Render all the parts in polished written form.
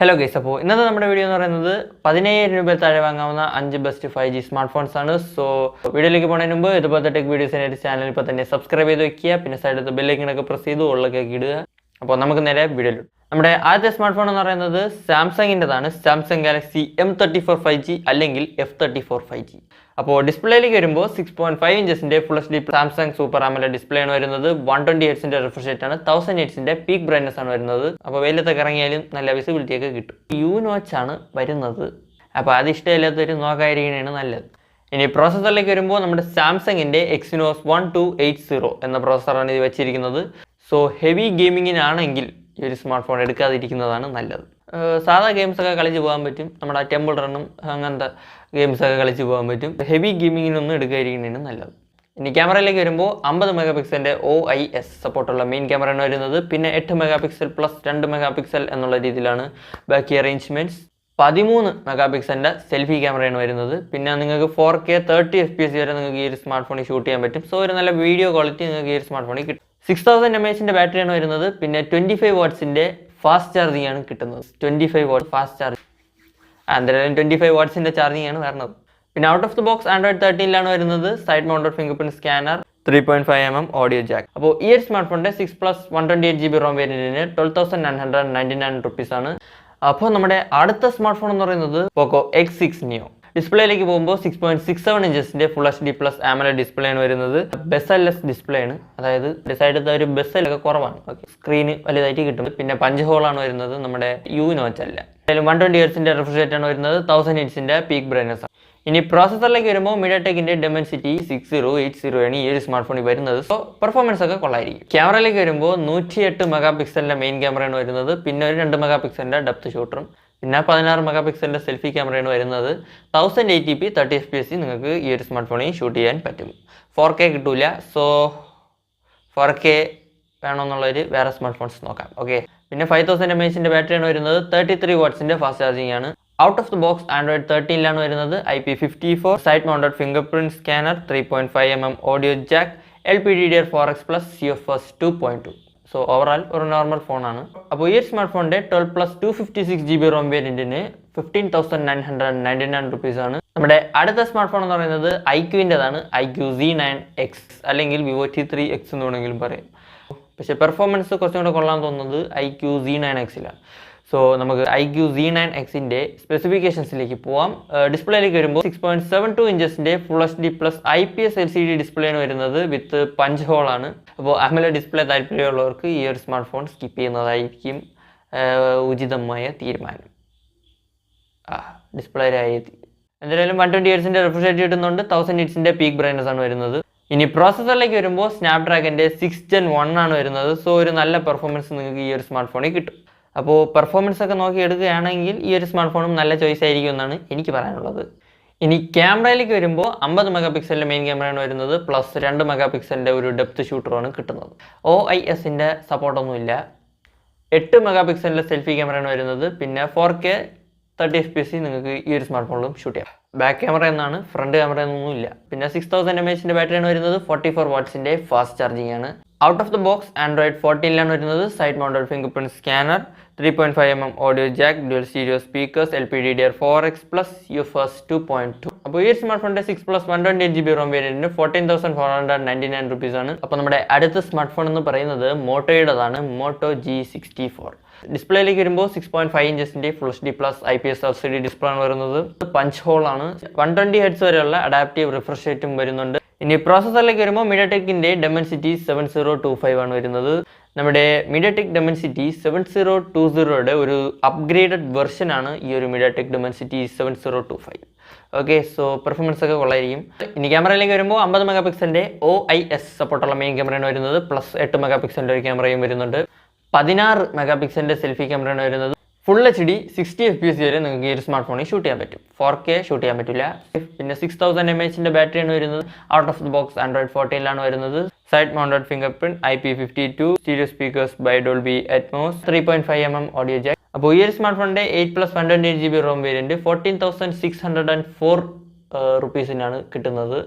Hello guys, അപ്പോൾ ഇന്നത്തെ നമ്മുടെ വീഡിയോ എന്ന് പറയുന്നത് 15,000 രൂപ താഴെ വാങ്ങാവുന്ന 5 ബെസ്റ്റ് 5G സ്മാർട്ട് ഫോൺസ് ആണ്. സോ വീഡിയോയിലേക്ക് പോകുന്നതിന് മുമ്പ് ഇതുപോലത്തെ ടെക് വീഡിയോസിനായിട്ട് ചാനൽ ഇപ്പോൾ തന്നെ സബ്സ്ക്രൈബ് ചെയ്ത് വെക്കുക. പിന്നെ സൈഡിൽ ബെല്ലൈക്കനൊക്കെ പ്രസ് ചെയ്ത് ഉള്ളൊക്കെ ഇടുക. അപ്പോൾ നമുക്ക് നേരെ വീഡിയോയിലുണ്ട്. നമ്മുടെ ആദ്യത്തെ സ്മാർട്ട് ഫോൺ എന്ന് പറയുന്നത് സാംസങ്ങിൻ്റെതാണ്. സാംസങ് ഗാലക്സി M34 5G അല്ലെങ്കിൽ F34 5G. അപ്പോൾ ഡിസ്പ്ലേയിലേക്ക് വരുമ്പോൾ 6.5 ഇഞ്ചസിൻ്റെ full HD Samsung super AMOLED display ആണ് വരുന്നത്. 120 ഹെർട്സിൻ്റെ റിഫ്രഷ് റേറ്റ് ആണ്. 1000 ഹെർട്സിൻ്റെ പീക്ക് ബ്രൈറ്റ്നസ് ആണ് വരുന്നത്. അപ്പോൾ വെയിലത്തൊക്കെ ഇറങ്ങിയാലും നല്ല വിസിബിലിറ്റി ഒക്കെ കിട്ടും. U-Notch ആണ് വരുന്നത്. അപ്പോൾ അത് ഇഷ്ടമില്ലാത്തൊരു നോക്കായിരിക്കണതാണ് നല്ലത്. ഇനി പ്രോസസ്സറിലേക്ക് വരുമ്പോൾ നമ്മുടെ സാംസങ്ങിൻ്റെ Exynos 1280 എന്ന പ്രോസസ്സറാണ് ഇത് വെച്ചിരിക്കുന്നത്. സോ ഹെവി ഗെയിമിങ്ങിനാണെങ്കിൽ ഈ ഒരു സ്മാർട്ട് ഫോൺ എടുക്കാതിരിക്കുന്നതാണ് നല്ലത്. സാധാ ഗെയിംസൊക്കെ കളിച്ച് പോകാൻ പറ്റും. നമ്മുടെ ടെമ്പിൾ റണ്ണും അങ്ങനത്തെ ഗെയിംസൊക്കെ കളിച്ച് പോകാൻ പറ്റും. ഹെവി ഗെയിമിങ്ങിനൊന്നും എടുക്കാതിരിക്കുന്നതാണ് നല്ലത്. ഇനി ക്യാമറയിലേക്ക് വരുമ്പോൾ 50 മെഗാ പിക്സലിൻ്റെ OIS സപ്പോർട്ടുള്ള മെയിൻ ക്യാമറയാണ് വരുന്നത്. പിന്നെ 8 mega pixel plus 2 mega pixel എന്നുള്ള രീതിയിലാണ് ബാക്കി അറേഞ്ച്മെൻറ്റ്സ്. 13 മെഗാ പിക്സലിൻ്റെ സെൽഫി ക്യാമറയാണ് വരുന്നത്. പിന്നെ നിങ്ങൾക്ക് 4K 30 FPS വരെ നിങ്ങൾക്ക് ഈ ഒരു സ്മാർട്ട് ഫോണിൽ ഷൂട്ട് ചെയ്യാൻ പറ്റും. സോ ഒരു നല്ല വീഡിയോ ക്വാളിറ്റി നിങ്ങൾക്ക് ഈ ഒരു സ്മാർട്ട് ഫോണിൽ കിട്ടും. 6000 mAhൻ്റെ ബാറ്ററിയാണ് വരുന്നത്. പിന്നെ 25 വാട്ട്സിൻ്റെ ഫാസ്റ്റ് ചാർജിങ് ആണ് കിട്ടുന്നത്. 25 വാട്ട് ഫാസ്റ്റ് ചാർജ്, എന്തായാലും 25 വാട്ട്സിൻ്റെ ചാർജിങ് ആണ് വരുന്നത്. പിന്നെ out of the box Android 13 വരുന്നത്. Side mounted finger print scanner, 3.5mm audio jack. അപ്പോൾ ഈ ഒരു സ്മാർട്ട് ഫോണിൻ്റെ 6+ 128GB റോം വേരിയന്റിന് 12,999 റുപ്പീസ് ആണ്. അപ്പോൾ നമ്മുടെ അടുത്ത സ്മാർട്ട് ഫോൺ എന്ന് പറയുന്നത് പോക്കോ X6 Neo. ഡിസ്പ്ലേയിലേക്ക് പോകുമ്പോൾ 6.67 ഇഞ്ചസിൻ്റെ full HD plus AMOLED display ആണ് വരുന്നത്. ബെസൽലെസ് ഡിസ്പ്ലേ ആണ്, അതായത് സൈഡത്തെ ഒരു ബെസലൊക്കെ കുറവാണ്. ഓക്കെ, സ്ക്രീന് വലുതായിട്ട് കിട്ടും. പിന്നെ പഞ്ച് ഹോളാണ് വരുന്നത്, നമ്മുടെ U-Notch അല്ല. എന്തായാലും 120 ഹെർട്സിൻ്റെ റിഫ്രഷ് റേറ്റ് ആണ് വരുന്നത്. 1000 ഹെർട്സിൻ്റെ പീക്ക് ബ്രൈറ്റ്നസ് ആണ്. ഇനി പ്രോസസ്സറിലേക്ക് വരുമ്പോൾ MediaTekൻ്റെ Dimensity 6080 ആണ് ഈ ഒരു സ്മാർട്ട് ഫോണിൽ വരുന്നത്. സോ പെർഫോമൻസ് ഒക്കെ കൊള്ളായിരിക്കും. ക്യാമറയിലേക്ക് വരുമ്പോൾ 108 മെഗാ പിക്സലിൻ്റെ മെയിൻ ക്യാമറയാണ് വരുന്നത്. പിന്നെ ഒരു 2 മെഗാ പിക്സലിൻ്റെ ഡെപ്ത് ഷൂട്ടറും പിന്നെ 16 മെഗാ പിക്സലിൻ്റെ സെൽഫി ക്യാമറയാണ് വരുന്നത്. 1080p 30 FPS നിങ്ങൾക്ക് ഈ ഒരു സ്മാർട്ട് ഫോണിൽ ഷൂട്ട് ചെയ്യാൻ പറ്റും. 4K കിട്ടൂല. സോ 4K വേണമെന്നുള്ളൊരു വേറെ സ്മാർട്ട് ഫോൺസ് നോക്കാം. ഓക്കെ, പിന്നെ 5000 mAhൻ്റെ ബാറ്ററിയാണ് വരുന്നത്. 33 വാട്ട്സിൻ്റെ ഫാസ്റ്റ് ചാർജിങ് ആണ്. Out of the box Android 13 വരുന്നത്. IP54 side mounted finger print scanner, 3.5mm audio Jack, LPDDR4X plus UFS 2.2. So overall ഒരു നോർമൽ ഫോണാണ്. അപ്പോൾ ഈ സ്മാർട്ട് ഫോണിൻ്റെ 12+ 256GB റോം വേരിയന്റിന് 15,999 റുപ്പീസ് ആണ്. നമ്മുടെ അടുത്ത സ്മാർട്ട് ഫോൺ എന്ന് പറയുന്നത് iQൻ്റെതാണ്. iQ Z9X അല്ലെങ്കിൽ Vivo T3X എന്ന് വേണമെങ്കിലും പറയും. പക്ഷേ പെർഫോമൻസ് കുറച്ചും കൂടെ കൊള്ളാൻ തോന്നുന്നത് iQ Z9Xലാണ്. സോ നമുക്ക് iQ Z9Xൻ്റെ സ്പെസിഫിക്കേഷൻസിലേക്ക് പോവാം. ഡിസ്പ്ലേയിലേക്ക് വരുമ്പോൾ 6.72 ഇഞ്ചസിൻ്റെ full HD plus IPS LCD display ആണ് വരുന്നത്. വിത്ത് പഞ്ച് ഹോളാണ്. അപ്പോൾ AMOLED ഡിസ്പ്ലേ താല്പര്യമുള്ളവർക്ക് ഈ ഒരു സ്മാർട്ട് ഫോൺ സ്കിപ്പ് ചെയ്യുന്നതായിരിക്കും ഉചിതമായ തീരുമാനം. ഡിസ്പ്ലേ എന്തായാലും 120 ഹെർട്സിൻ്റെ റിഫ്രഷ് റേറ്റ് കിട്ടുന്നുണ്ട്. 1000 ഹെർട്സിൻ്റെ പീക്ക് ബ്രൈറ്റ്നസ് ആണ് വരുന്നത്. ഇനി പ്രോസസ്സറിലേക്ക് വരുമ്പോൾ സ്നാപ്ഡ്രാഗൻ്റെ 6 Gen 1 ആണ് വരുന്നത്. സോ ഒരു നല്ല പെർഫോമൻസ് നിങ്ങൾക്ക് ഈ ഒരു സ്മാർട്ട് ഫോണിൽ കിട്ടും. അപ്പോൾ പെർഫോമൻസ് ഒക്കെ നോക്കി എടുക്കുകയാണെങ്കിൽ ഈ ഒരു സ്മാർട്ട് ഫോണും നല്ല ചോയ്സ് ആയിരിക്കും എന്നാണ് എനിക്ക് പറയാനുള്ളത്. ഇനി ക്യാമറയിലേക്ക് വരുമ്പോൾ 50 മെഗാ പിക്സലിൻ്റെ മെയിൻ ക്യാമറയാണ് വരുന്നത്. പ്ലസ് 2 മെഗാ പിക്സലിൻ്റെ ഒരു ഡെപ്ത് ഷൂട്ടറാണ് കിട്ടുന്നത്. OISൻ്റെ സപ്പോർട്ടൊന്നുമില്ല. 8 മെഗാ പിക്സലിൻ്റെ സെൽഫി ക്യാമറയാണ് വരുന്നത്. പിന്നെ 4K 30 FPS നിങ്ങൾക്ക് ഈ ഒരു സ്മാർട്ട് ഫോണിലും ഷൂട്ട് ചെയ്യാം. ബാക്ക് ക്യാമറ എന്നാണ്, ഫ്രണ്ട് ക്യാമറ എന്നൊന്നുമില്ല. പിന്നെ 6000 mAhൻ്റെ ബാറ്ററിയാണ് വരുന്നത്. 44 വാട്ട്സിൻ്റെ ഫാസ്റ്റ് ചാർജിങ് ആണ്. Out of the box Android 14 വരുന്നത്. Side mounted finger print scanner, 3.5mm audio Jack, dual stereo speakers, LPDDR4X plus UFS 2.2. അപ്പോൾ ഈ സ്മാർട്ട് ഫോണിൻ്റെ 6+ 128GB റോം വേരിയന്റിന് 14,499 റുപ്പീസ് ആണ്. അപ്പോൾ നമ്മുടെ അടുത്ത സ്മാർട്ട് ഫോൺ എന്ന് പറയുന്നത് മോട്ടോയുടേതാണ്. Moto G64. ഡിസ്പ്ലേയിലേക്ക് വരുമ്പോൾ 6.5 ഇഞ്ചസിൻ്റെ full HD plus IPS LCD display ആണ് വരുന്നത്. പഞ്ച് ഹോളാണ്. 120 ഹെർട്സ് വരെയുള്ള അഡാപ്റ്റീവ് റിഫ്രഷ് റേറ്റും വരുന്നുണ്ട്. ഇനി പ്രോസസ്സറിലേക്ക് വരുമ്പോൾ MediaTekൻ്റെ Dimensity 7025 ആണ് വരുന്നത്. നമ്മുടെ MediaTek Dimensity 7020യുടെ ഒരു അപ്ഗ്രേഡഡ് വെർഷനാണ് ഈ ഒരു MediaTek Dimensity 7025. Okay, so performance ഒക്കെ കൊള്ളായിരിക്കും. ഇനി ക്യാമറയിലേക്ക് വരുമ്പോൾ 50 മെഗാ പിക്സലിൻ്റെ OIS സപ്പോർട്ടുള്ള മെയിൻ ക്യാമറയാണ് വരുന്നത്. പ്ലസ് 8 മെഗാ പിക്സലിൻ്റെ ഒരു ക്യാമറയും വരുന്നുണ്ട്. 16 മെഗാ പിക്സലിൻ്റെ സെൽഫി ക്യാമറയാണ് വരുന്നത്. ഫുൾ HD 60 FPS വരെ നിങ്ങൾക്ക് ഈ ഒരു സ്മാർട്ട് ഫോണിൽ ഷൂട്ട് ചെയ്യാൻ പറ്റും. 4K ഷൂട്ട് ചെയ്യാൻ പറ്റില്ല. പിന്നെ 6000 mAhൻ്റെ ബാറ്ററിയാണ് വരുന്നത്. Out of the box Android 14 വരുന്നത്. Side mounted finger print, IP52 stereo speakers by Dolby Atmos, 3.5mm audio jack. അപ്പോൾ ഈ ഒരു സ്മാർട്ട് ഫോണിൻ്റെ 8+ 128GB റോം വേരിയന്റ് 14,604 റുപ്പീസിനാണ് കിട്ടുന്നത്.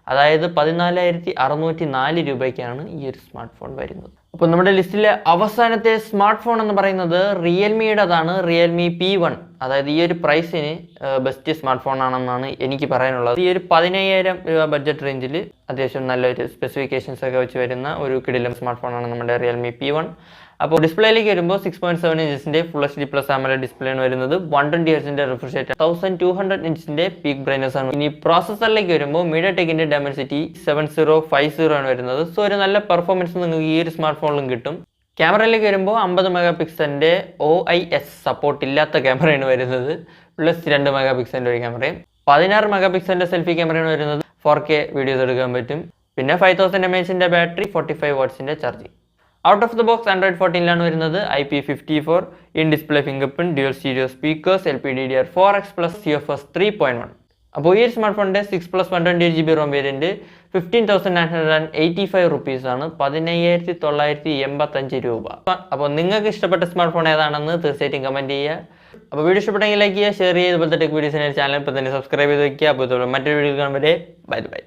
അതായത് 14,604 രൂപയ്ക്കാണ് ഈ ഒരു സ്മാർട്ട് ഫോൺ വരുന്നത്. അപ്പോൾ നമ്മുടെ ലിസ്റ്റിലെ അവസാനത്തെ സ്മാർട്ട് ഫോൺ എന്ന് പറയുന്നത് റിയൽമിയുടേതാണ്. Realme P1. അതായത് ഈ ഒരു പ്രൈസിന് ബെസ്റ്റ് സ്മാർട്ട് ഫോൺ ആണെന്നാണ് എനിക്ക് പറയാനുള്ളത്. ഈ ഒരു 15,000 രൂപ ബഡ്ജറ്റ് റേഞ്ചിൽ അത്യാവശ്യം നല്ലൊരു സ്പെസിഫിക്കേഷൻസ് ഒക്കെ വെച്ച് വരുന്ന ഒരു കിടിലം സ്മാർട്ട് ഫോണാണ് നമ്മുടെ റിയൽമി P1. അപ്പോൾ ഡിസ്പ്ലേയിലേക്ക് വരുമ്പോൾ 6.7 ഇഞ്ചിൻ്റെ full HD plus AMOLED display ആണ് വരുന്നത്. 120 Hz റിഫ്രഷ് റേറ്റ്, 1200 ഇഞ്ചിൻ്റെ പീക്ക് ബ്രൈറ്റ്നസ് ആണ്. ഇനി പ്രോസസ്സറിലേക്ക് വരുമ്പോൾ MediaTekന്റെ Dimensity 7050 ആണ് വരുന്നത്. സോ ഒരു നല്ല പെർഫോമൻസ് നിങ്ങൾക്ക് ഈ ഒരു സ്മാർട്ട് ഫോണിലും കിട്ടും. ക്യാമറയിലേക്ക് വരുമ്പോൾ 50 മെഗാ പിക്സലിൻ്റെ OIS സപ്പോർട്ട് ഇല്ലാത്ത ക്യാമറയാണ് വരുന്നത്. പ്ലസ് 2 മെഗാ പിക്സലിൻ്റെ ഒരു ക്യാമറയും 16 മെഗാ പിക്സലിൻ്റെ സെൽഫി ക്യാമറയാണ് വരുന്നത്. 4K വീഡിയോസ് എടുക്കാൻ പറ്റും. പിന്നെ 5000 mAhന്റെ ബാറ്ററി, 45 വാട്ട്സിൻ്റെ charging. Out of the box Android 14 വരുന്നത്. IP54 in display fingerprint, dual stereo speakers, LPDDR4X plus UFS 3.1. അപ്പോൾ ഈ സ്മാർട്ട് ഫോണിൻ്റെ 6+ 128GB റോം വേരിയൻറ്റ് 15,985 റുപ്പീസാണ്, 15,985 രൂപ. അപ്പോൾ നിങ്ങൾക്ക് ഇഷ്ടപ്പെട്ട സ്മാർട്ട് ഫോൺ ഏതാണെന്ന് തീർച്ചയായിട്ടും കമൻറ്റ് ചെയ്യുക. അപ്പോൾ വീഡിയോ ഇഷ്ടപ്പെട്ടെങ്കിൽ ലൈക്ക് ചെയ്യുക, ഷെയർ ചെയ്യുക. ഇതുപോലത്തെ ടെക് വീഡിയോസിനെ ചാനൽ ഇപ്പോൾ തന്നെ സബ്സ്ക്രൈബ് ചെയ്ത് വയ്ക്കുക. അപ്പോൾ മറ്റൊരു വീഡിയോ കാണുമ്പോൾ ബൈ.